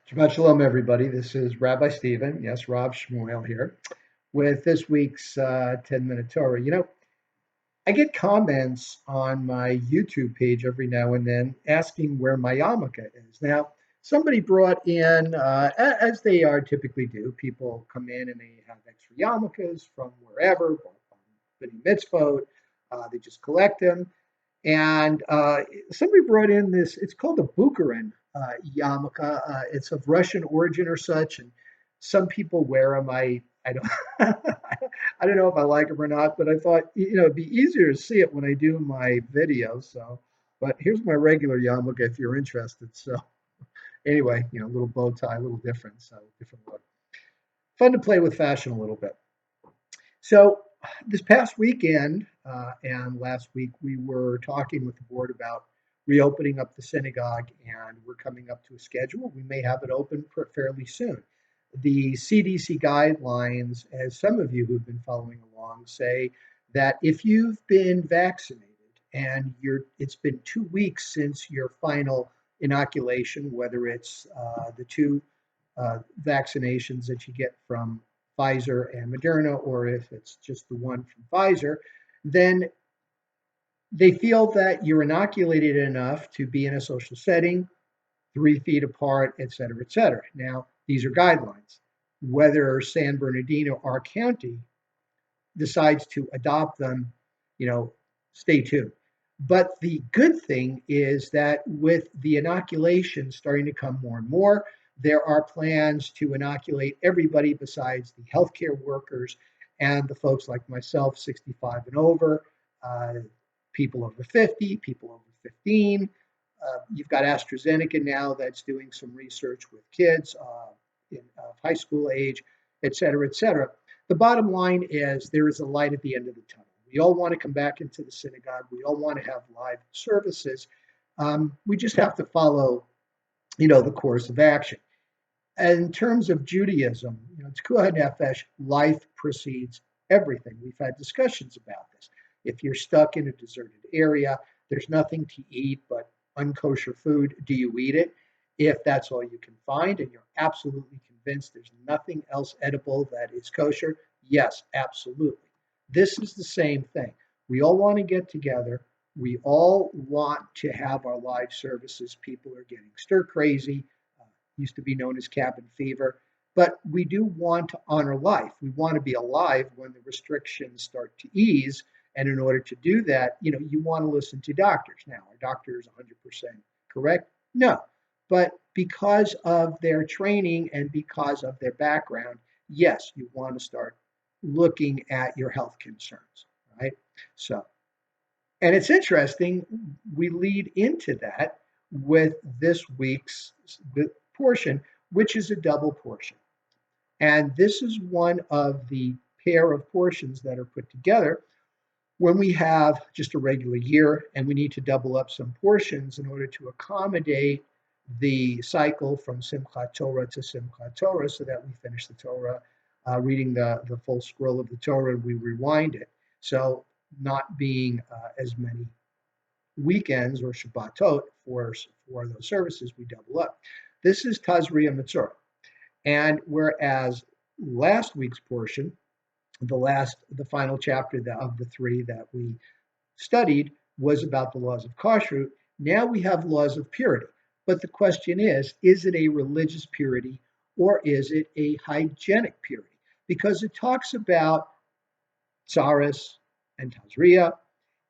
Shabbat Shalom, everybody. This is Rabbi Stephen, yes, Rob Shmuel here, with this week's 10-minute Torah. I get comments on my YouTube page every now and then asking where my yarmulke is. Now, somebody brought in, as they are typically do, people come in and they have extra yarmulkes from wherever, B'nai Mitzvot, they just collect them. And somebody brought in this, it's called a Bukharin yarmulke. It's of Russian origin or such. And some people wear them. I don't, I don't know if I like them or not, but I thought, it'd be easier to see it when I do my videos. So, but here's my regular yarmulke if you're interested. So anyway, a little bow tie, a little different. So different look. Fun to play with fashion a little bit. So this past weekend and last week, we were talking with the board about reopening up the synagogue, and we're coming up to a schedule. We may have it open fairly soon. The CDC guidelines, as some of you who've been following along, say that if you've been vaccinated and it's been 2 weeks since your final inoculation, whether it's the two vaccinations that you get from Pfizer and Moderna, or if it's just the one from Pfizer, then they feel that you're inoculated enough to be in a social setting, 3 feet apart, et cetera, et cetera. Now, these are guidelines. Whether San Bernardino, our county, decides to adopt them, stay tuned. But the good thing is that with the inoculation starting to come more and more, there are plans to inoculate everybody besides the healthcare workers and the folks like myself, 65 and over, uh, people over 50, people over 15. You've got AstraZeneca now that's doing some research with kids in high school age, et cetera, et cetera. The bottom line is there is a light at the end of the tunnel. We all want to come back into the synagogue. We all want to have live services. We just have to follow, the course of action. And in terms of Judaism, it's Kuah Nefesh, life precedes everything. We've had discussions about this. If you're stuck in a deserted area, there's nothing to eat but unkosher food. Do you eat it? If that's all you can find and you're absolutely convinced there's nothing else edible that is kosher, yes, absolutely. This is the same thing. We all want to get together. We all want to have our live services. People are getting stir crazy, used to be known as cabin fever. But we do want to honor life. We want to be alive when the restrictions start to ease. And in order to do that, you want to listen to doctors. Now, are doctors 100% correct? No. But because of their training and because of their background, yes, you want to start looking at your health concerns, right? So, and it's interesting, we lead into that with this week's portion, which is a double portion. And this is one of the pair of portions that are put together when we have just a regular year and we need to double up some portions in order to accommodate the cycle from Simchat Torah to Simchat Torah so that we finish the Torah, reading the full scroll of the Torah, and we rewind it. So not being as many weekends or Shabbatot for those services, we double up. This is Tazria Metzora. And whereas last week's portion, the final chapter of the three that we studied was about the laws of kashrut, now we have laws of purity. But the question is it a religious purity or is it a hygienic purity? Because it talks about tsaris and tazria,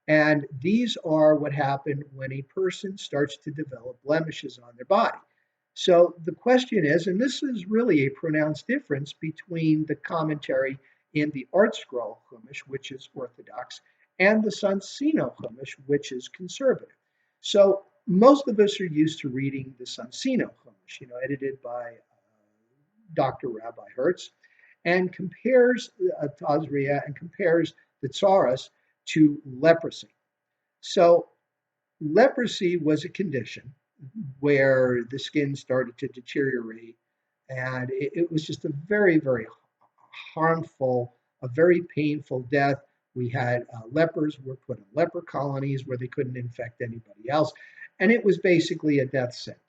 and these are what happen when a person starts to develop blemishes on their body. So the question is, and this is really a pronounced difference between the commentary in the Art Scroll Chumash, which is Orthodox, and the Sonsino Chumash, which is conservative. So most of us are used to reading the Sonsino Chumash, edited by Dr. Rabbi Hertz, and compares Tazria and compares the tsaras to leprosy. So leprosy was a condition where the skin started to deteriorate, and it was just a very, very harmful, a very painful death. We had lepers were put in leper colonies where they couldn't infect anybody else, and it was basically a death sentence.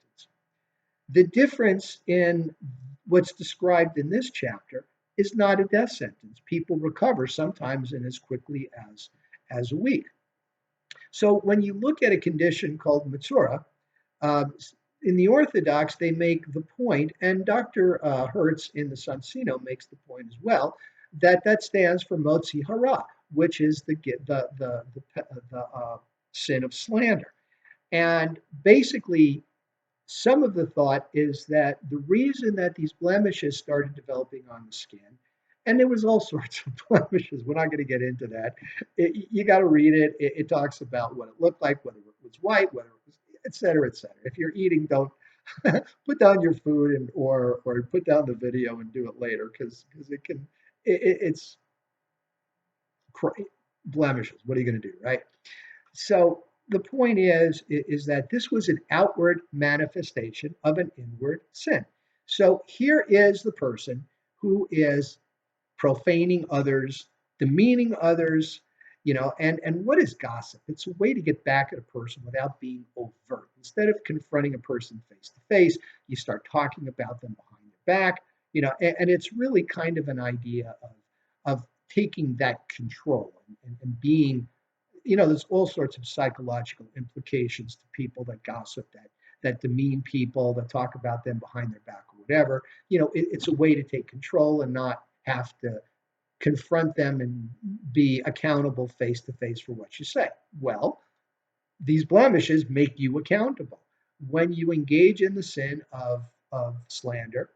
The difference in what's described in this chapter is not a death sentence. People recover sometimes in as quickly as a week. So when you look at a condition called Metzora, uh, in the Orthodox, they make the point, and Dr. Hertz in the Sonsino makes the point as well, that that stands for Motzi Hara, which is the sin of slander. And basically, some of the thought is that the reason that these blemishes started developing on the skin, and there was all sorts of blemishes. We're not going to get into that. You got to read it. It talks about what it looked like, whether it was white, whether it was, et cetera, et cetera. If you're eating, don't put down your food and or put down the video and do it later because it can it's blemishes. What are you going to do, right? So the point is that this was an outward manifestation of an inward sin. So here is the person who is profaning others, demeaning others, and what is gossip? It's a way to get back at a person without being overt. Instead of confronting a person face to face, you start talking about them behind their back, and it's really kind of an idea of taking that control and being, there's all sorts of psychological implications to people that gossip, that demean people, that talk about them behind their back or whatever. It's a way to take control and not have to confront them and be accountable face to face for what you say. Well, these blemishes make you accountable. When you engage in the sin of slander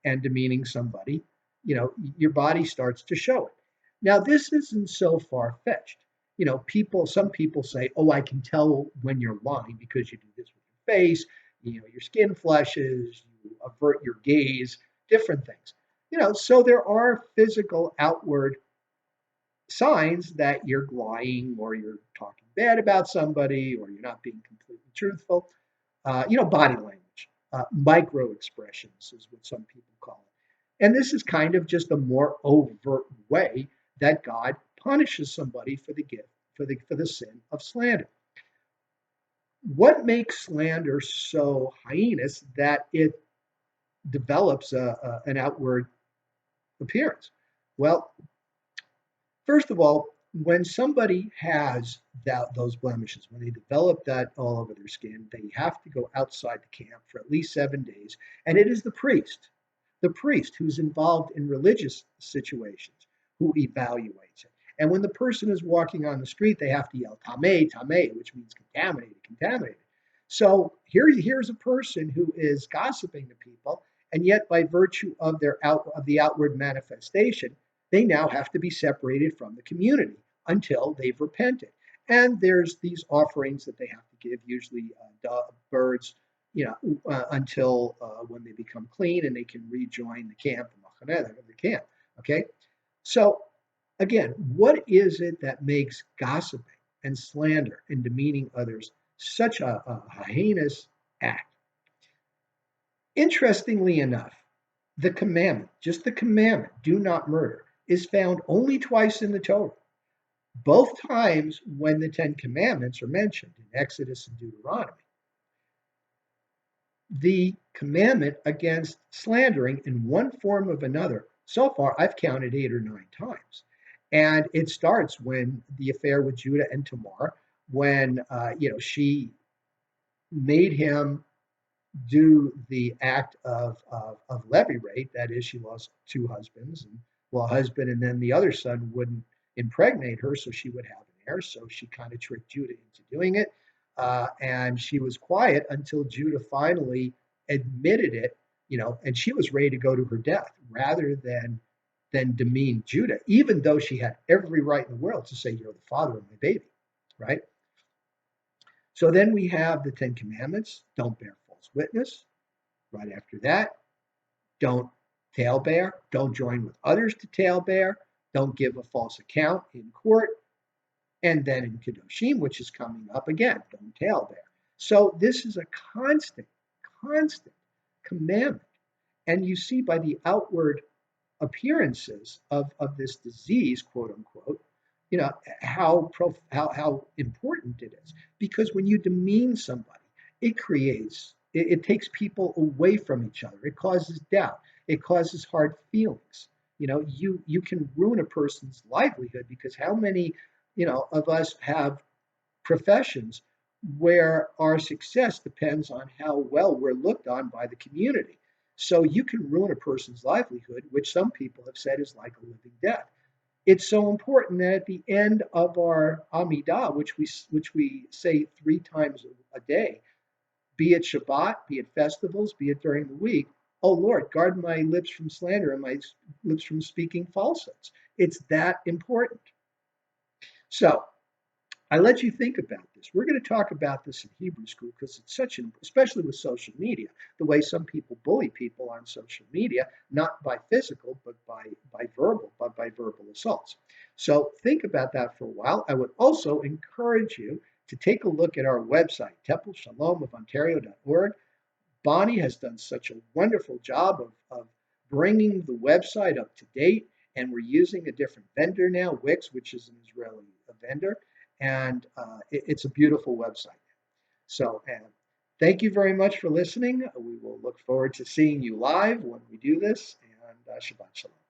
and demeaning somebody, your body starts to show it. Now, this isn't so far fetched. Some people say, "Oh, I can tell when you're lying because you do this with your face. Your skin flushes, you avert your gaze, different things." So there are physical outward signs that you're lying or you're talking bad about somebody or you're not being completely truthful. Body language, micro expressions is what some people call it. And this is kind of just a more overt way that God punishes somebody for the gift, for the sin of slander. What makes slander so heinous that it develops an outward appearance? Well, first of all, when somebody has those blemishes, when they develop that all over their skin, they have to go outside the camp for at least 7 days. And it is the priest who's involved in religious situations who evaluates it. And when the person is walking on the street, they have to yell, "Tameh, tameh," which means contaminated, contaminated. So here's a person who is gossiping to people, and yet by virtue of the outward manifestation, they now have to be separated from the community until they've repented. And there's these offerings that they have to give, usually birds, until when they become clean and they can rejoin the camp, the camp. Okay, so again, what is it that makes gossiping and slander and demeaning others such a heinous act? Interestingly enough, the commandment, just the commandment, do not murder, is found only twice in the Torah. Both times when the Ten Commandments are mentioned in Exodus and Deuteronomy. The commandment against slandering in one form or another, so far I've counted 8 or 9 times. And it starts when the affair with Judah and Tamar, when she made him do the act of levirate, that is, she lost 2 husbands, and well, a husband, and then the other son wouldn't impregnate her, so she would have an heir. So she kind of tricked Judah into doing it, and she was quiet until Judah finally admitted it, and she was ready to go to her death rather than demean Judah, even though she had every right in the world to say, "You're the father of my baby," right? So then we have the Ten Commandments: don't bear false witness. Right after that, don't talebear, don't join with others to talebear, don't give a false account in court, and then in Kedoshim, which is coming up again, don't talebear. So this is a constant commandment. And you see by the outward appearances of this disease, quote unquote, how important it is. Because when you demean somebody, it creates it takes people away from each other. It causes doubt. It causes hard feelings. You can ruin a person's livelihood because how many, of us have professions where our success depends on how well we're looked on by the community. So you can ruin a person's livelihood, which some people have said is like a living death. It's so important that at the end of our Amidah, which we say 3 times a day, be it Shabbat, be it festivals, be it during the week, oh Lord, guard my lips from slander and my lips from speaking falsehoods. It's that important. So I let you think about this. We're going to talk about this in Hebrew school because it's especially with social media, the way some people bully people on social media, not by physical, but by verbal assaults. So think about that for a while. I would also encourage you to take a look at our website, templeshalom.ontario.org. Bonnie has done such a wonderful job of bringing the website up to date, and we're using a different vendor now, Wix, which is an Israeli vendor, and it's a beautiful website. So, thank you very much for listening. We will look forward to seeing you live when we do this, and Shabbat Shalom.